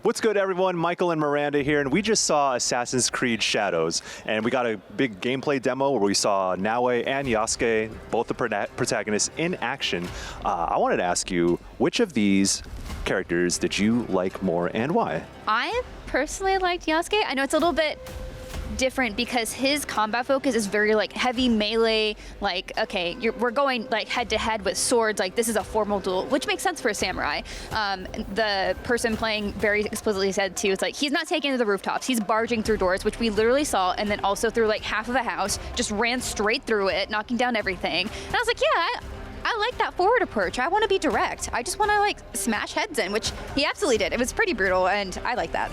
What's good, everyone? Michael and Miranda here, and we just saw Assassin's Creed Shadows, and we got a big gameplay demo where we saw Naoe and Yasuke, both the protagonists, in action. I wanted to ask you, which of these characters did you like more and why? I personally liked Yasuke. I know it's a little bit different because his combat focus is very like heavy melee, like, okay, we're going like head to head with swords, like this is a formal duel, which makes sense for a samurai. The person playing very explicitly said too, it's like he's not taking to the rooftops, he's barging through doors, which we literally saw, and then also through like half of a house, just ran straight through it, knocking down everything. And I was like, yeah, I like that forward approach. I want to be direct. I just want to like smash heads in, which he absolutely did. It was pretty brutal, and I like that.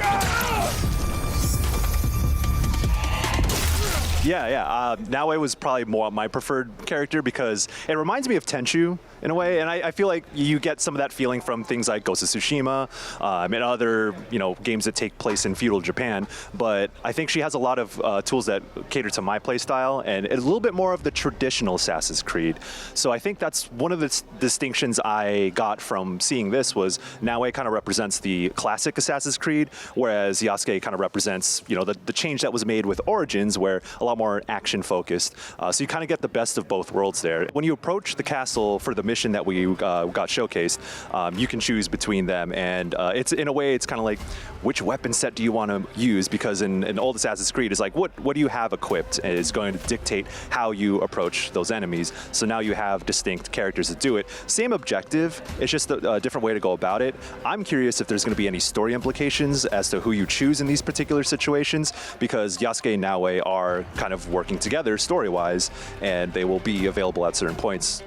Yeah. Naoe was probably more my preferred character because it reminds me of Tenchu in a way, and I feel like you get some of that feeling from things like Ghost of Tsushima and other games that take place in feudal Japan. But I think she has a lot of tools that cater to my play style and a little bit more of the traditional Assassin's Creed. So I think that's one of the distinctions I got from seeing this was Naoe kind of represents the classic Assassin's Creed, whereas Yasuke kind of represents the change that was made with Origins, where a lot more action focused. So you kind of get the best of both worlds there. When you approach the castle for the mission that we got showcased, you can choose between them, and it's in a way it's kind of like which weapon set do you want to use, because in old Assassin's Creed is like what do you have equipped is going to dictate how you approach those enemies. So now you have distinct characters that do it. Same objective, it's just a different way to go about it. I'm curious if there's going to be any story implications as to who you choose in these particular situations, because Yasuke and Naoe are kind of working together story-wise, and they will be available at certain points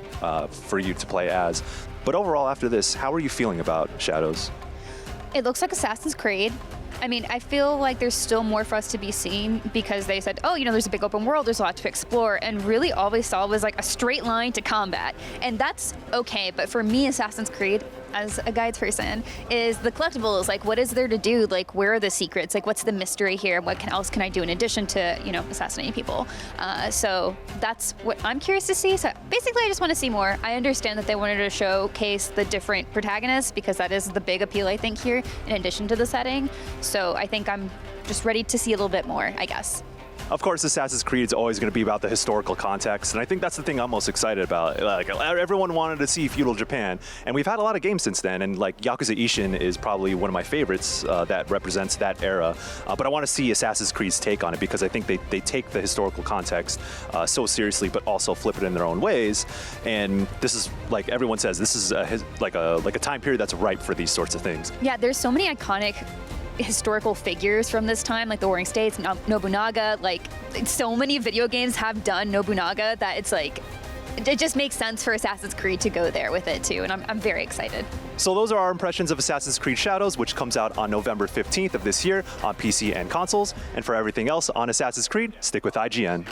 for you to play as. But overall, after this, how are you feeling about Shadows? It looks like Assassin's Creed. I mean, I feel like there's still more for us to be seen, because they said, oh, there's a big open world, there's a lot to explore, and really all we saw was like a straight line to combat. And that's okay, but for me, Assassin's Creed, as a guides person, is the collectibles. Like, what is there to do? Like, where are the secrets? Like, what's the mystery here? What else can I do in addition to, assassinating people? So that's what I'm curious to see. So basically, I just want to see more. I understand that they wanted to showcase the different protagonists, because that is the big appeal, I think, here, in addition to the setting. So I think I'm just ready to see a little bit more, I guess. Of course, Assassin's Creed is always going to be about the historical context, and I think that's the thing I'm most excited about. Like, everyone wanted to see feudal Japan, and we've had a lot of games since then, and like Yakuza Ishin is probably one of my favorites that represents that era. But I want to see Assassin's Creed's take on it, because I think they take the historical context so seriously, but also flip it in their own ways. And this is, like everyone says, this is like a time period that's ripe for these sorts of things. Yeah, there's so many iconic historical figures from this time, like the Warring States, Nobunaga. Like, so many video games have done Nobunaga that it's like, it just makes sense for Assassin's Creed to go there with it too, and I'm very excited. So those are our impressions of Assassin's Creed Shadows, which comes out on November 15th of this year on PC and consoles. And for everything else on Assassin's Creed, stick with IGN.